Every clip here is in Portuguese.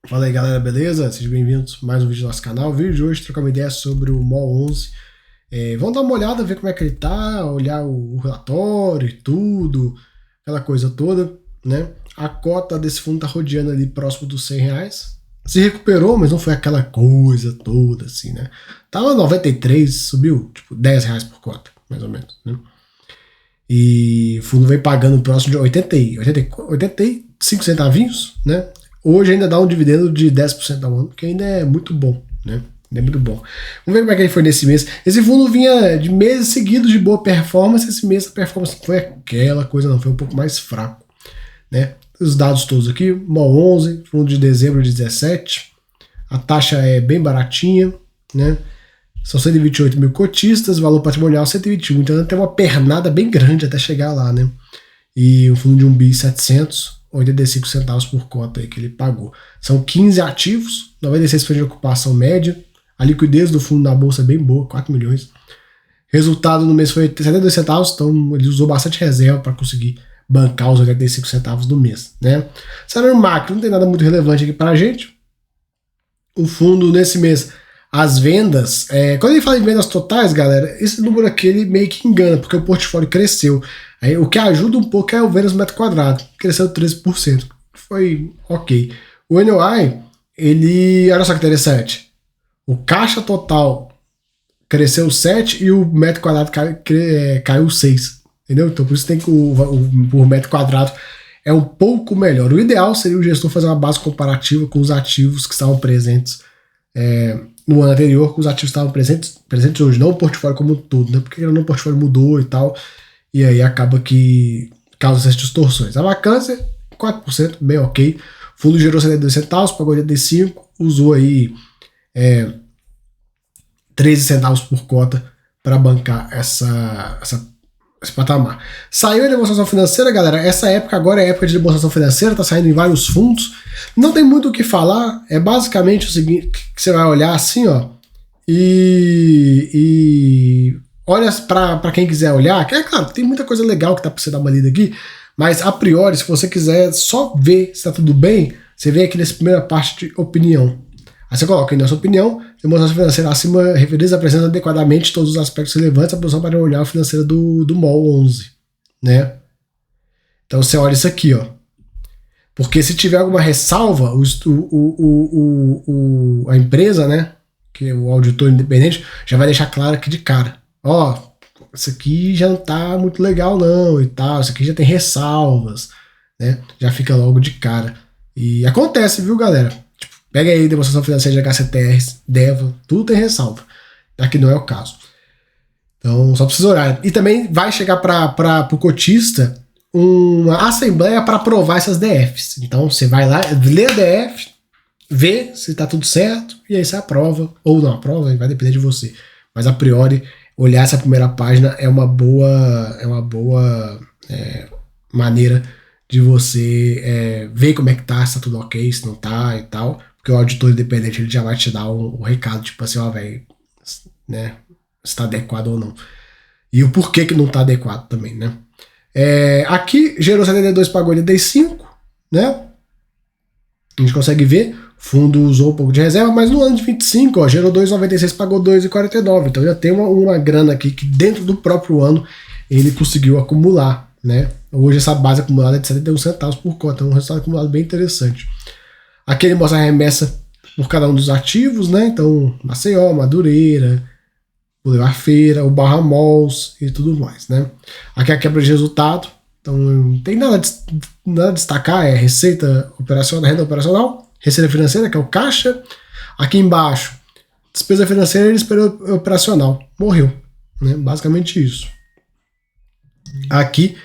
Fala aí galera, beleza? Sejam bem-vindos a mais um vídeo do nosso canal. O vídeo de hoje trocar uma ideia sobre o MOL 11. Vamos dar uma olhada, ver como é que ele tá, olhar o relatório e tudo, aquela coisa toda, né? A cota desse fundo tá rodeando ali próximo dos R$ 100. Se recuperou, mas não foi aquela coisa toda assim, né? Tava 93, subiu tipo R$ 10 por cota, mais ou menos, né? E o fundo vem pagando próximo de 85 centavinhos, né? Hoje ainda dá um dividendo de 10% ao ano, que ainda é muito bom, né? Ainda é muito bom. Vamos ver como é que ele foi nesse mês. Esse fundo vinha de meses seguidos de boa performance. Esse mês a performance foi aquela coisa, não, foi um pouco mais fraco, né? Os dados todos aqui, MOL 11, fundo de dezembro de 17. A taxa é bem baratinha, né? São 128 mil cotistas, valor patrimonial 121. Então tem uma pernada bem grande até chegar lá, né? E o fundo de 1 bi 700, 85 centavos por cota aí que ele pagou. São 15 ativos, 96% de ocupação média. A liquidez do fundo na bolsa é bem boa, 4 milhões. Resultado no mês foi 72 centavos, então ele usou bastante reserva para conseguir bancar os 85 centavos do mês, né? Salário macro, não tem nada muito relevante aqui para a gente. O fundo nesse mês, as vendas, quando ele fala em vendas totais, galera, esse número aqui ele meio que engana, porque o portfólio cresceu. Aí, o que ajuda um pouco é o vendas metro quadrado, cresceu 13%, foi ok. O NOI, ele, olha só que interessante, o caixa total cresceu 7 e o metro quadrado caiu 6, entendeu? Então por isso tem que o metro quadrado é um pouco melhor. O ideal seria o gestor fazer uma base comparativa com os ativos que estavam presentes no ano anterior, que os ativos estavam presentes hoje, não o portfólio como um todo, né? Porque o portfólio mudou e tal, e aí acaba que causa essas distorções. A vacância, 4%, bem ok. O fundo gerou 72 centavos, pagou 85, usou aí 13 centavos por cota para bancar esse patamar. Saiu a demonstração financeira, galera. Essa época agora é época de demonstração financeira, tá saindo em vários fundos. Não tem muito o que falar, é basicamente o seguinte, que você vai olhar assim, ó, e olha para quem quiser olhar, que é claro, tem muita coisa legal que dá para você dar uma lida aqui, mas a priori, se você quiser só ver se tá tudo bem, você vem aqui nessa primeira parte de opinião. Aí você coloca aí na sua opinião, demonstração financeira acima, referência apresenta adequadamente todos os aspectos relevantes da posição para olhar a financeira do MOL 11, né? Então você olha isso aqui, ó. Porque se tiver alguma ressalva, a empresa, né, que é o auditor independente, já vai deixar claro aqui de cara. Ó, isso aqui já não tá muito legal não e tal, isso aqui já tem ressalvas, né? Já fica logo de cara. E acontece, viu, galera? Tipo, pega aí demonstração financeira de HCTR, DEVA, tudo tem ressalva. Aqui não é o caso. Então, só precisa olhar. E também vai chegar para o cotista uma assembleia para aprovar essas DFs. Então você vai lá, lê a DF, vê se está tudo certo, e aí você aprova ou não aprova, vai depender de você. Mas a priori, olhar essa primeira página é uma boa maneira de você ver como é que tá, se tá tudo ok, se não tá e tal. Porque o auditor independente ele já vai te dar um recado, tipo assim, ó, velho, né, se tá adequado ou não. E o porquê que não tá adequado também, né? Aqui gerou 72, pagou 85, né? A gente consegue ver, o fundo usou um pouco de reserva, mas no ano de 25, ó, gerou 2,96, pagou 2,49. Então já tem uma grana aqui que dentro do próprio ano ele conseguiu acumular, né? Hoje essa base acumulada é de 71 centavos por cota, é um resultado acumulado bem interessante. Aqui ele mostra a remessa por cada um dos ativos, né? Então Maceió, Madureira, Boulevard Feira, o Barra Malls e tudo mais, né? Aqui é a quebra de resultado, então não tem nada a destacar, é receita operacional, renda operacional, receita financeira, que é o caixa. Aqui embaixo, despesa financeira e despesa operacional, morreu, né? Basicamente isso. Aqui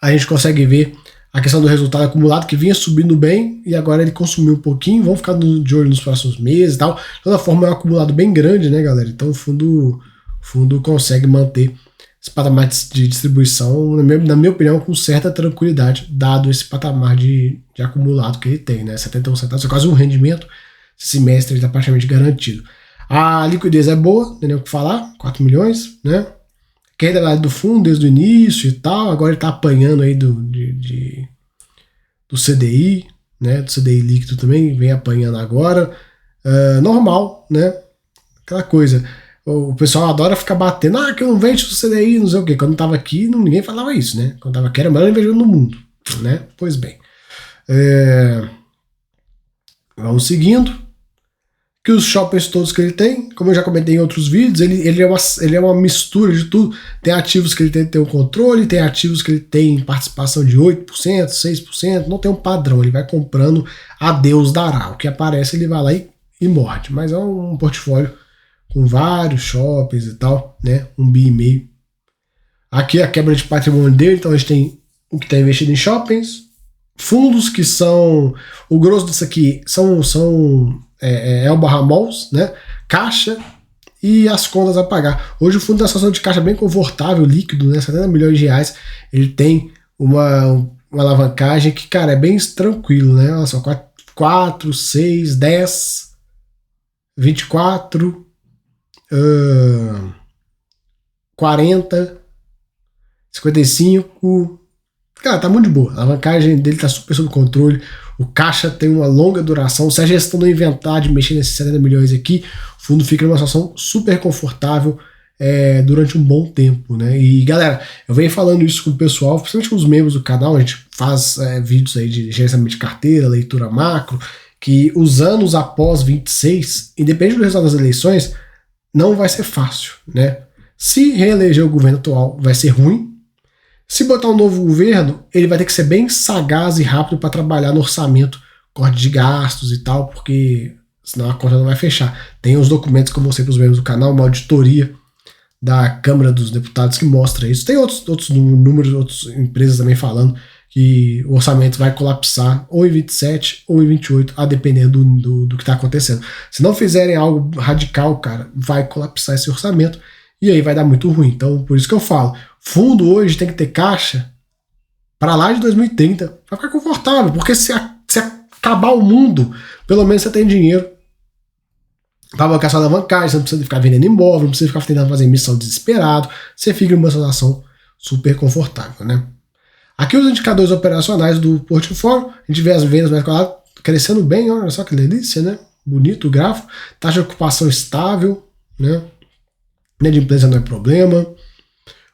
a gente consegue ver a questão do resultado acumulado, que vinha subindo bem e agora ele consumiu um pouquinho, vamos ficar de olho nos próximos meses e tal. De toda forma é um acumulado bem grande, né, galera? Então o fundo consegue manter esse patamar de distribuição, na minha opinião, com certa tranquilidade, dado esse patamar de acumulado que ele tem, né? 71 centavos, é quase um rendimento, esse semestre está praticamente garantido. A liquidez é boa, não tem nem o que falar, 4 milhões, né? Queda do fundo desde o início e tal, agora ele está apanhando aí do CDI, né, do CDI líquido também, vem apanhando agora. Normal, né? Aquela coisa. O pessoal adora ficar batendo, que eu não vejo o CDI, não sei o quê. Quando tava aqui, ninguém falava isso, né? Quando tava aqui era o maior investidor no mundo, né? Pois bem. Vamos seguindo. Que os shoppers todos que ele tem, como eu já comentei em outros vídeos, ele é uma mistura de tudo. Tem ativos que ele tem o controle, tem ativos que ele tem participação de 8%, 6%, não tem um padrão, ele vai comprando a Deus dará. O que aparece ele vai lá e morde. Mas é um portfólio com vários shoppings e tal, né? 1,5 bi. Aqui a quebra de patrimônio dele, então a gente tem o que está investido em shoppings, fundos que são, o grosso disso aqui são o Barra Malls, né? Caixa e as contas a pagar. Hoje o fundo da situação de caixa é bem confortável, líquido, né? 70 milhões de reais. Ele tem uma alavancagem que, cara, é bem tranquilo, né? Olha só, 4, 6, 10, 24, 40, 55. Cara, tá muito de boa. A alavancagem dele tá super sob controle. O caixa tem uma longa duração. Se a gestão não inventar de mexer nesses 70 milhões aqui, o fundo fica numa situação super confortável durante um bom tempo, né? E galera, eu venho falando isso com o pessoal, principalmente com os membros do canal. A gente faz vídeos aí de gerenciamento de carteira, leitura macro, que os anos após 26, independente do resultado das eleições, não vai ser fácil, né? Se reeleger o governo atual, vai ser ruim. Se botar um novo governo, ele vai ter que ser bem sagaz e rápido para trabalhar no orçamento, corte de gastos e tal, porque senão a conta não vai fechar. Tem os documentos que eu mostrei para os membros do canal, uma auditoria da Câmara dos Deputados que mostra isso. Tem outros números, outras empresas também falando que o orçamento vai colapsar ou em 27 ou em 28, a depender do que está acontecendo. Se não fizerem algo radical, cara, vai colapsar esse orçamento e aí vai dar muito ruim. Então, por isso que eu falo, fundo hoje tem que ter caixa para lá de 2030, para ficar confortável, porque se acabar o mundo, pelo menos você tem dinheiro para bancar sua alavancagem, você não precisa ficar vendendo imóvel, não precisa ficar tentando fazer emissão desesperado, você fica em uma situação super confortável, né? Aqui os indicadores operacionais do portfólio, a gente vê as vendas mais crescendo bem, olha só que delícia, né? Bonito o gráfico, taxa de ocupação estável, né? Inadimplência não é problema.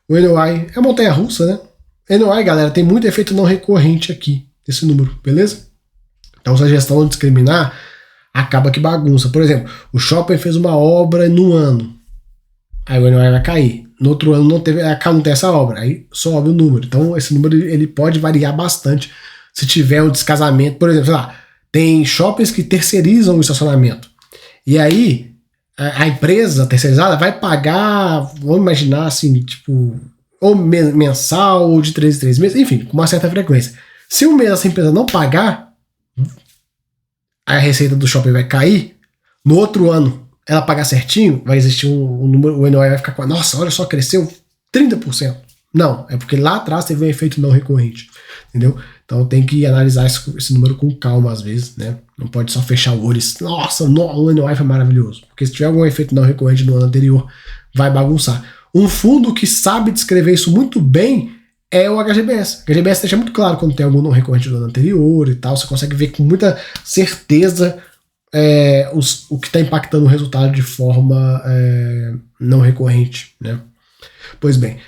O NOI é montanha-russa, né? NOI, galera, tem muito efeito não recorrente aqui, esse número, beleza? Então, se a gestão não discriminar, acaba que bagunça. Por exemplo, o shopping fez uma obra no ano, aí o NOI vai cair. No outro ano não tem essa obra, aí sobe o número. Então, esse número ele pode variar bastante se tiver um descasamento. Por exemplo, sei lá, tem shoppings que terceirizam o estacionamento. E aí, a empresa terceirizada vai pagar, vamos imaginar assim, tipo, ou mensal, ou de 3 em 3 meses, enfim, com uma certa frequência. Se um mês essa empresa não pagar, a receita do shopping vai cair, no outro ano ela pagar certinho, vai existir um número, o NOI vai ficar com, nossa, olha só, cresceu 30%. Não, é porque lá atrás teve um efeito não recorrente, entendeu? Então tem que analisar esse número com calma às vezes, né? Não pode só fechar o olho e, nossa, o NOI foi maravilhoso. Porque se tiver algum efeito não recorrente no ano anterior, vai bagunçar. Um fundo que sabe descrever isso muito bem é o HGBS. O HGBS deixa muito claro quando tem algum não recorrente do ano anterior e tal, você consegue ver com muita certeza o que está impactando o resultado de forma não recorrente, né? Pois bem,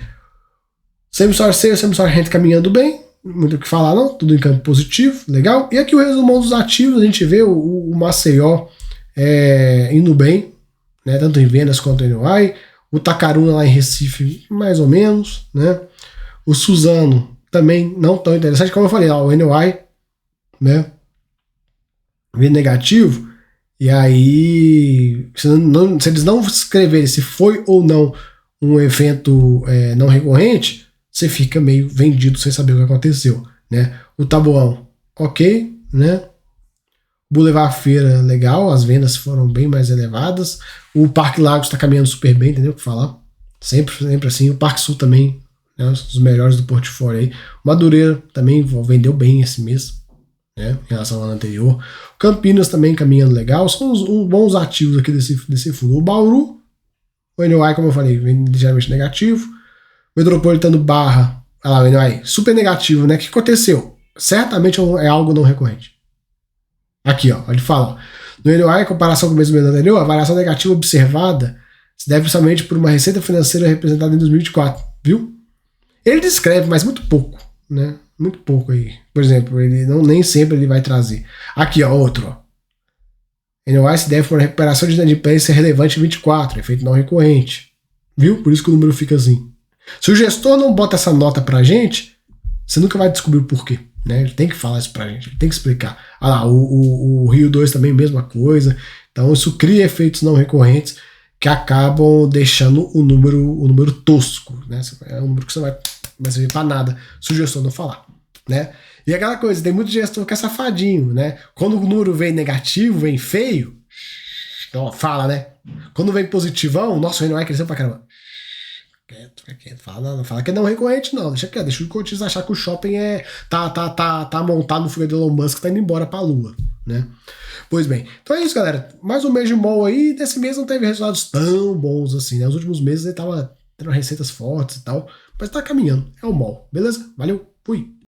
Same-Store Sales, Same-Store Rent caminhando bem, muito o que falar não, tudo em campo positivo, legal. E aqui o resumão dos ativos, a gente vê o Maceió indo bem, né, tanto em vendas quanto em NOI, o Tacaruna lá em Recife mais ou menos, né, o Suzano também não tão interessante, como eu falei, o NOI, né, vem negativo, e aí se eles não escreverem se foi ou não um evento não recorrente, você fica meio vendido sem saber o que aconteceu, né? O Taboão, ok, né? Boulevard Feira, legal, as vendas foram bem mais elevadas. O Parque Lagos está caminhando super bem, entendeu o que falar? Sempre assim. O Parque Sul também, né, um dos melhores do portfólio aí. O Madureira também vendeu bem esse mês, né, em relação ao ano anterior. O Campinas também caminhando legal. São os bons ativos aqui desse fundo. O Bauru, o NOI, como eu falei, vem ligeiramente negativo. Metropolitano Barra, olha lá, o NOI, super negativo, né? O que aconteceu? Certamente é algo não recorrente. Aqui, ó, ele fala, ó, no NOI, em comparação com o mesmo mês anterior, a variação negativa observada se deve somente por uma receita financeira representada em 2024, viu? Ele descreve, mas muito pouco, né? Muito pouco aí. Por exemplo, ele nem sempre ele vai trazer. Aqui, ó, outro, ó. NOI se deve por uma recuperação de inadimplência relevante em 24, efeito não recorrente. Viu? Por isso que o número fica assim. Se o gestor não bota essa nota pra gente, você nunca vai descobrir o porquê. Né? Ele tem que falar isso pra gente, ele tem que explicar. Ah lá, o Rio 2 também, mesma coisa. Então isso cria efeitos não recorrentes que acabam deixando o número tosco. Né? É um número que você vai servir pra nada se o gestor não falar. Né? E aquela coisa, tem muito gestor que é safadinho, né? Quando o número vem negativo, vem feio, então fala, né? Quando vem positivão, nossa, o NOI cresceu pra caramba. Fica quieto, fala, não fala que é não recorrente, não. Deixa quieto, deixa o cotista achar que o shopping tá montado no foguete do Elon Musk, tá indo embora pra lua, né? Pois bem, então é isso, galera. Mais um mês de mall aí, desse mês não teve resultados tão bons assim, né? Os últimos meses ele tava tendo receitas fortes e tal, mas tá caminhando. É o mall, beleza? Valeu, fui!